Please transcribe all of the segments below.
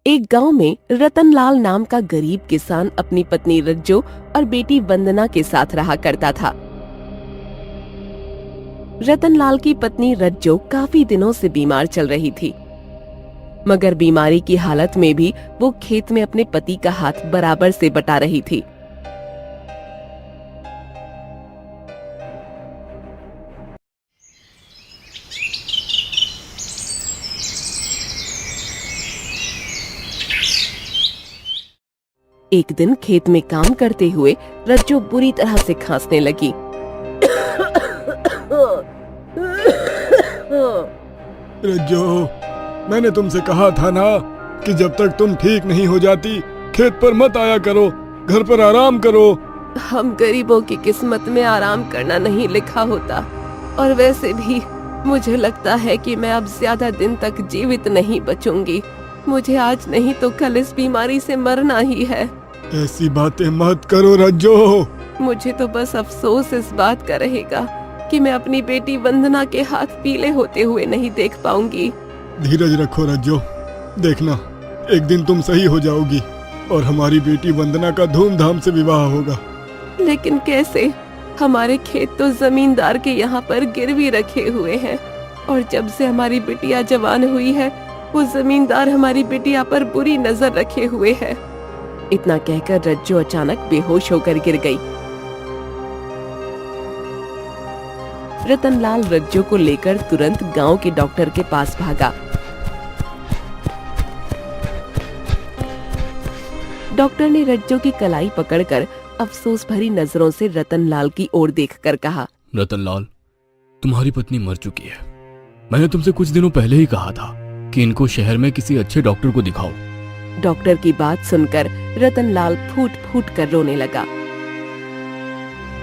एक गांव में रतनलाल नाम का गरीब किसान अपनी पत्नी रज्जो और बेटी वंदना के साथ रहा करता था। रतनलाल की पत्नी रज्जो काफी दिनों से बीमार चल रही थी, मगर बीमारी की हालत में भी वो खेत में अपने पति का हाथ बराबर से बटा रही थी। एक दिन खेत में काम करते हुए रज्जो बुरी तरह से खांसने लगी। रज्जो, मैंने तुमसे कहा था ना कि जब तक तुम ठीक नहीं हो जाती खेत पर मत आया करो, घर पर आराम करो। हम गरीबों की किस्मत में आराम करना नहीं लिखा होता, और वैसे भी मुझे लगता है कि मैं अब ज्यादा दिन तक जीवित नहीं बचूंगी। मुझे आज नहीं तो कल इस बीमारी से मरना ही है। ऐसी बातें मत करो रज्जो। मुझे तो बस अफसोस इस बात का रहेगा कि मैं अपनी बेटी वंदना के हाथ पीले होते हुए नहीं देख पाऊंगी। धीरज रखो रज्जो, देखना एक दिन तुम सही हो जाओगी और हमारी बेटी वंदना का धूमधाम से विवाह होगा। लेकिन कैसे? हमारे खेत तो जमींदार के यहाँ पर गिरवी रखे हुए हैं, और जब से हमारी बिटिया जवान हुई है वो जमींदार हमारी बिटिया पर बुरी नजर रखे हुए है। इतना कहकर रज्जो अचानक बेहोश होकर गिर गई। रतनलाल रज्जो को लेकर तुरंत गांव के डॉक्टर के पास भागा। डॉक्टर ने रज्जो की कलाई पकड़कर अफसोस भरी नजरों से रतनलाल की ओर देखकर कहा, रतनलाल, तुम्हारी पत्नी मर चुकी है। मैंने तुमसे कुछ दिनों पहले ही कहा था कि इनको शहर में किसी अच्छे डॉक्टर को दिखाओ। डॉक्टर की बात सुनकर रतनलाल फूट फूट कर रोने लगा।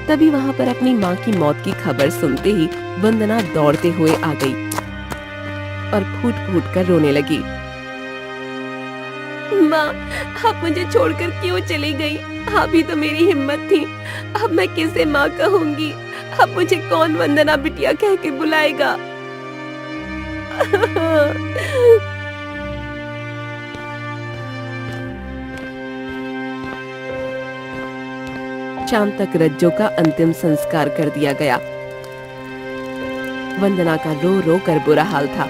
तभी वहाँ पर अपनी माँ की मौत की खबर सुनते ही वंदना दौड़ते हुए आ गई और फूट फूट कर रोने लगी। माँ, आप मुझे छोड़कर क्यों चली गई? आप ही तो मेरी हिम्मत थी। अब मैं किसे माँ कहूँगी? अब मुझे कौन वंदना बिटिया कह के बुलाएगा? शाम तक रज्जो का अंतिम संस्कार कर दिया गया। वंदना का रो रो कर बुरा हाल था।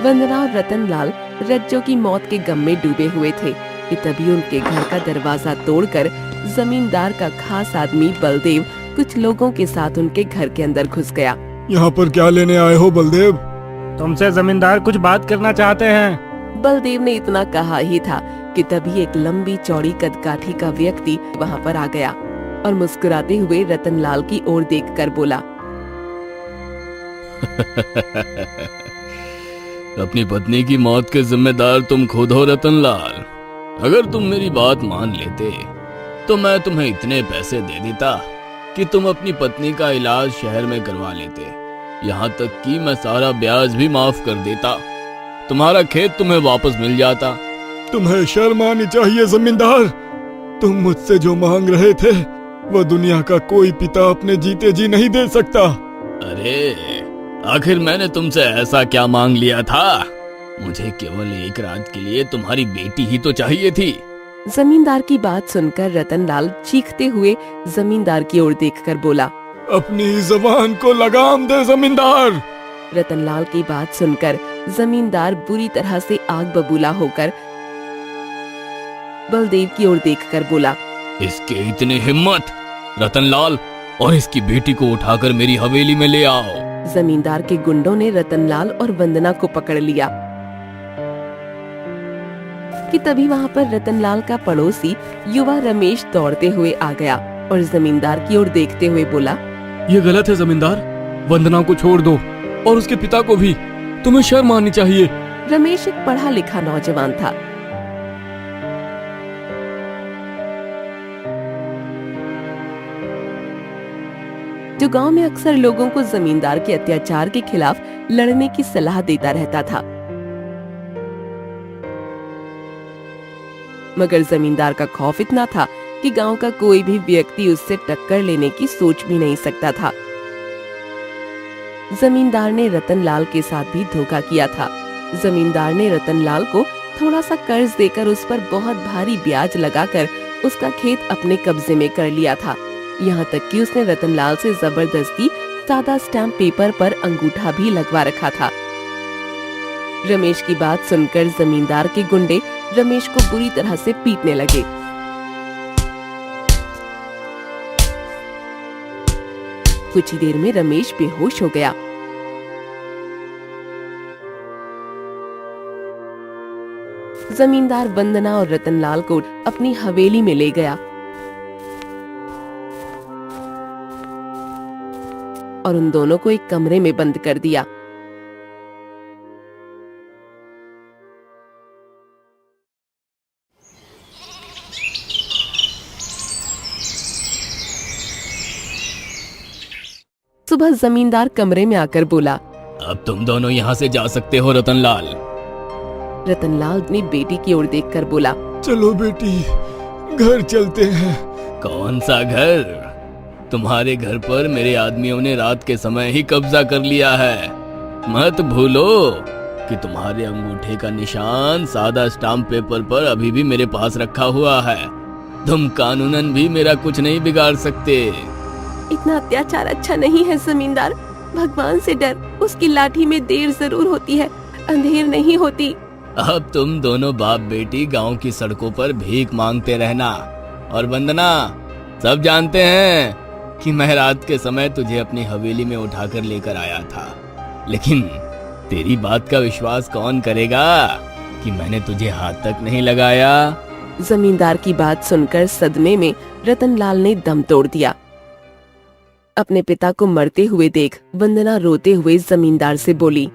वंदना और रतनलाल रज्जो की मौत के गम में डूबे हुए थे कि तभी उनके घर का दरवाजा तोड़कर जमींदार का खास आदमी बलदेव कुछ लोगों के साथ उनके घर के अंदर घुस गया। यहाँ पर क्या लेने आए हो बलदेव? तुमसे जमींदार कुछ बात करना चाहते हैं। बलदेव ने इतना कहा ही था कि तभी एक लंबी चौड़ी कदकाठी का व्यक्ति वहाँ पर आ गया और मुस्कुराते हुए रतनलाल की ओर देखकर बोला, अपनी पत्नी की मौत के जिम्मेदार तुम खुद हो रतनलाल। अगर तुम मेरी बात मान लेते तो मैं तुम्हें इतने पैसे दे देता कि तुम अपनी पत्नी का इलाज शहर में करवा लेते। यहाँ तक कि मैं सारा ब्याज भी माफ कर देता। तुम्हारा खेत तुम्हें वापस मिल जाता। तुम्हें शर्म आनी चाहिए जमींदार। तुम मुझसे जो मांग रहे थे वो दुनिया का कोई पिता अपने जीते जी नहीं दे सकता। अरे आखिर मैंने तुमसे ऐसा क्या मांग लिया था? मुझे केवल एक रात के लिए तुम्हारी बेटी ही तो चाहिए थी। जमींदार की बात सुनकर रतनलाल चीखते हुए जमींदार की ओर देखकर बोला, अपनी जबान को लगाम दे जमींदार। रतनलाल की बात सुनकर जमींदार बुरी तरह से आग बबूला होकर बलदेव की ओर देखकर बोला, इसके इतनी हिम्मत! रतनलाल, और इसकी बेटी को उठाकर मेरी हवेली में ले आओ। जमींदार के गुंडों ने रतनलाल और वंदना को पकड़ लिया कि तभी वहाँ पर रतनलाल का पड़ोसी युवा रमेश दौड़ते हुए आ गया और जमींदार की ओर देखते हुए बोला, ये गलत है जमींदार। वंदना को छोड़ दो और उसके पिता को भी। तुम्हें शर्म आनी चाहिए। रमेश एक पढ़ा लिखा नौजवान था। जो गांव में अक्सर लोगों को जमींदार के अत्याचार के खिलाफ लड़ने की सलाह देता रहता था। मगर जमींदार का खौफ इतना था कि गांव का कोई भी व्यक्ति उससे टक्कर लेने की सोच भी नहीं सकता था। जमींदार ने रतनलाल के साथ भी धोखा किया था। जमींदार ने रतनलाल को थोड़ा सा कर्ज देकर उस पर बहुत भारी ब्याज लगाकर उसका खेत अपने कब्जे में कर लिया था। यहाँ तक कि उसने रतनलाल से जबरदस्ती सादा स्टैम्प पेपर पर अंगूठा भी लगवा रखा था। रमेश की बात सुनकर जमींदार के गुंडे रमेश को बुरी तरह से पीटने लगे। कुछ ही देर में रमेश बेहोश हो गया। जमींदार वंदना और रतनलाल को अपनी हवेली में ले गया और उन दोनों को एक कमरे में बंद कर दिया। सुबह जमींदार कमरे में आकर बोला, अब तुम दोनों यहाँ से जा सकते हो रतनलाल। रतनलाल अपनी बेटी की ओर देखकर बोला, चलो बेटी, घर चलते हैं। कौन सा घर? तुम्हारे घर पर मेरे आदमियों ने रात के समय ही कब्जा कर लिया है। मत भूलो कि तुम्हारे अंगूठे का निशान सादा स्टाम्प पेपर पर अभी भी मेरे पास रखा हुआ है। तुम कानूनन भी मेरा कुछ नहीं बिगाड़ सकते। इतना अत्याचार अच्छा नहीं है जमींदार। भगवान से डर, उसकी लाठी में देर जरूर होती है, अंधेर नहीं होती। अब तुम दोनों बाप बेटी गांव की सड़कों पर भीख मांगते रहना। और वंदना, सब जानते हैं कि मैं रात के समय तुझे अपनी हवेली में उठाकर लेकर आया था, लेकिन तेरी बात का विश्वास कौन करेगा कि मैंने तुझे हाथ तक नहीं लगाया। जमींदार की बात सुनकर सदमे में रतनलाल ने दम तोड़ दिया। अपने पिता को मरते हुए देख वंदना रोते हुए जमींदार से बोली,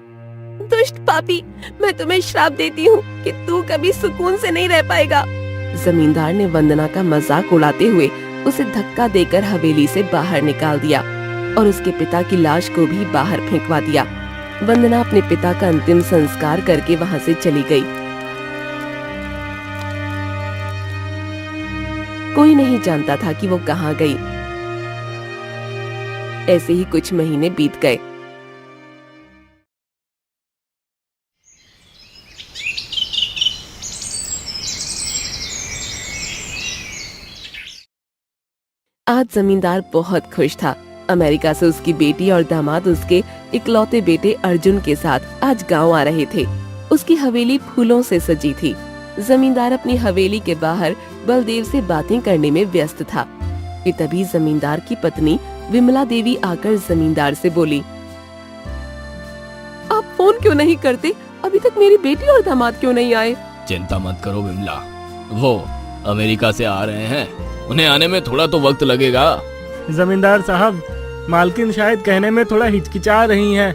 दुष्ट पापी, मैं तुम्हें श्राप देती हूँ कि तू कभी सुकून से नहीं रह पाएगा। जमींदार ने वंदना का मजाक उड़ाते हुए उसे धक्का देकर हवेली से बाहर निकाल दिया और उसके पिता की लाश को भी बाहर फेंकवा दिया। वंदना अपने पिता का अंतिम संस्कार करके वहाँ से चली गई। कोई नहीं जानता था कि वो कहाँ गई। ऐसे ही कुछ महीने बीत गए। आज जमींदार बहुत खुश था। अमेरिका से उसकी बेटी और दामाद उसके इकलौते बेटे अर्जुन के साथ आज गांव आ रहे थे। उसकी हवेली फूलों से सजी थी। जमींदार अपनी हवेली के बाहर बलदेव से बातें करने में व्यस्त था कि तभी जमींदार की पत्नी विमला देवी आकर जमींदार से बोली, आप फोन क्यों नहीं करते? अभी तक मेरी बेटी और दामाद क्यों नहीं आए? चिंता मत करो विमला, वो अमेरिका से आ रहे हैं, उन्हें आने में थोड़ा तो वक्त लगेगा। जमींदार साहब, मालकिन शायद कहने में थोड़ा हिचकिचा रही हैं।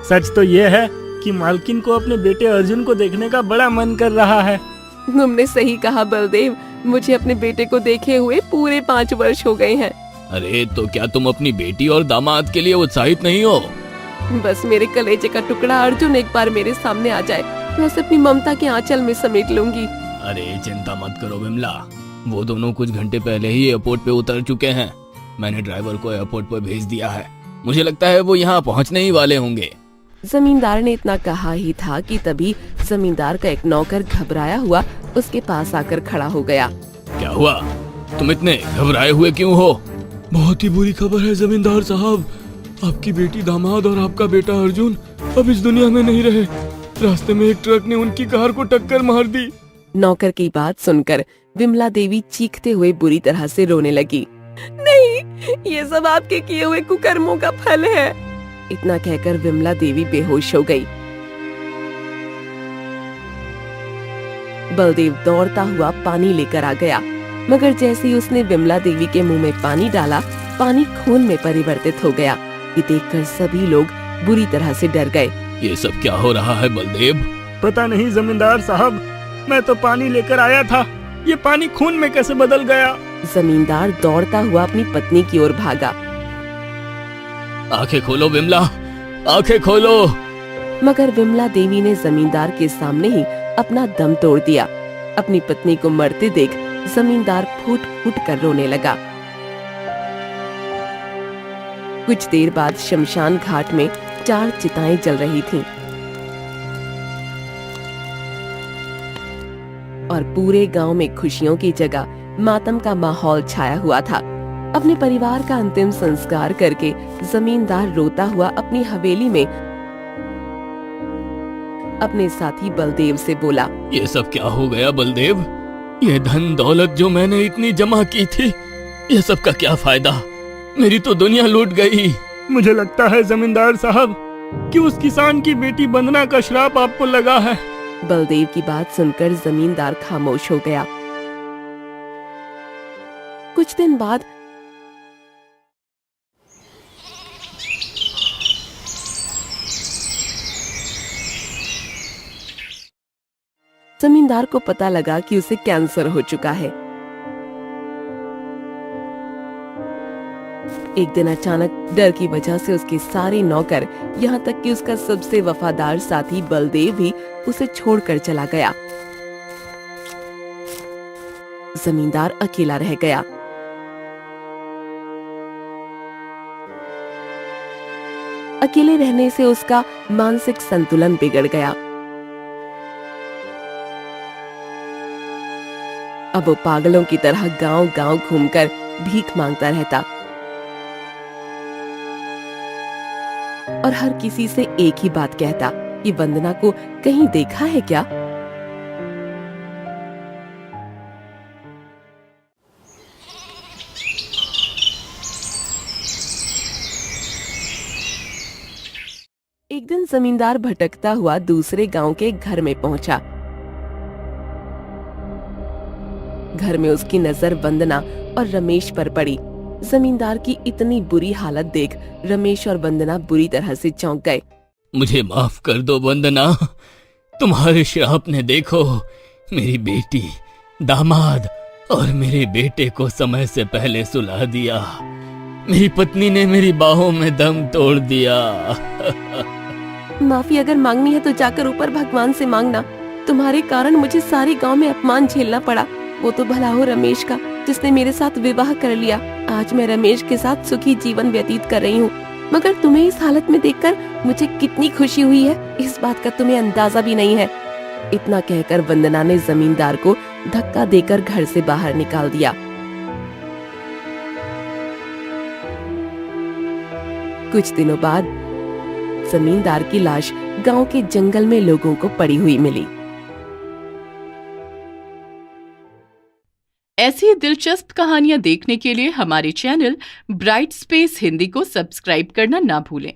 सच तो ये है कि मालकिन को अपने बेटे अर्जुन को देखने का बड़ा मन कर रहा है। तुमने सही कहा बलदेव, मुझे अपने बेटे को देखे हुए पूरे 5 वर्ष हो गए हैं। अरे तो क्या तुम अपनी बेटी और दामाद के लिए उत्साहित नहीं हो? बस मेरे कलेजे का टुकड़ा अर्जुन एक बार मेरे सामने आ जाए, मैं उसे अपनी ममता के आंचल में समेट लूंगी। अरे चिंता मत करो विमला, वो दोनों कुछ घंटे पहले ही एयरपोर्ट पे उतर चुके हैं। मैंने ड्राइवर को एयरपोर्ट पर भेज दिया है। मुझे लगता है वो यहाँ पहुँचने ही वाले होंगे। जमींदार ने इतना कहा ही था कि तभी जमींदार का एक नौकर घबराया हुआ उसके पास आकर खड़ा हो गया। क्या हुआ? तुम इतने घबराए हुए क्यों हो? बहुत ही बुरी खबर है जमींदार साहब। आपकी बेटी दामाद और आपका बेटा अर्जुन अब इस दुनिया में नहीं रहे। रास्ते में एक ट्रक ने उनकी कार को टक्कर मार दी। नौकर की बात सुनकर विमला देवी चीखते हुए बुरी तरह से रोने लगी। नहीं, ये सब आपके किए हुए कुकर्मों का फल है। इतना कहकर विमला देवी बेहोश हो गई। बलदेव दौड़ता हुआ पानी लेकर आ गया, मगर जैसे ही उसने विमला देवी के मुंह में पानी डाला, पानी खून में परिवर्तित हो गया। ये देखकर सभी लोग बुरी तरह से डर गए। ये सब क्या हो रहा है बलदेव? पता नहीं जमींदार साहब, मैं तो पानी लेकर आया था, ये पानी खून में कैसे बदल गया? जमींदार दौड़ता हुआ अपनी पत्नी की ओर भागा। आंखें खोलो विमला, आंखें खोलो। मगर विमला देवी ने जमींदार के सामने ही अपना दम तोड़ दिया। अपनी पत्नी को मरते देख जमींदार फूट फूट कर रोने लगा। कुछ देर बाद शमशान घाट में 4 चिताएं जल रही थीं। और पूरे गांव में खुशियों की जगह मातम का माहौल छाया हुआ था। अपने परिवार का अंतिम संस्कार करके जमींदार रोता हुआ अपनी हवेली में अपने साथी बलदेव से बोला, ये सब क्या हो गया बलदेव? ये धन दौलत जो मैंने इतनी जमा की थी, ये सब का क्या फायदा? मेरी तो दुनिया लूट गई। मुझे लगता है जमींदार साहब कि उस किसान की बेटी वंदना का श्राप आपको लगा है। बलदेव की बात सुनकर जमींदार खामोश हो गया। कुछ दिन बाद जमींदार को पता लगा कि उसे कैंसर हो चुका है। एक दिन अचानक डर की वजह से उसके सारे नौकर, यहाँ तक कि उसका सबसे वफादार साथी बलदेव भी उसे छोड़कर चला गया। जमींदार अकेला रह गया। अकेले रहने से उसका मानसिक संतुलन बिगड़ गया। अब वो पागलों की तरह गांव-गांव घूमकर भीख मांगता रहता और हर किसी से एक ही बात कहता कि वंदना को कहीं देखा है क्या? एक दिन जमींदार भटकता हुआ दूसरे गांव के घर में पहुंचा। घर में उसकी नजर वंदना और रमेश पर पड़ी। जमींदार की इतनी बुरी हालत देख रमेश और वंदना बुरी तरह से चौंक गए। मुझे माफ कर दो वंदना, तुम्हारे श्राप ने देखो मेरी बेटी, दामाद और मेरे बेटे को समय से पहले सुला दिया। मेरी पत्नी ने मेरी बाहों में दम तोड़ दिया। माफी अगर मांगनी है तो जाकर ऊपर भगवान से मांगना। तुम्हारे कारण मुझे सारे गांव में अपमान झेलना पड़ा। वो तो भला हो रमेश का, जिसने मेरे साथ विवाह कर लिया। आज मैं रमेश के साथ सुखी जीवन व्यतीत कर रही हूँ, मगर तुम्हें इस हालत में देखकर मुझे कितनी खुशी हुई है, इस बात का तुम्हें अंदाजा भी नहीं है। इतना कहकर वंदना ने जमींदार को धक्का देकर घर से बाहर निकाल दिया। कुछ दिनों बाद जमींदार की लाश गांव के जंगल में लोगों को पड़ी हुई मिली। ऐसी दिलचस्प कहानियां देखने के लिए हमारे चैनल ब्राइट स्पेस हिंदी को सब्सक्राइब करना ना भूलें।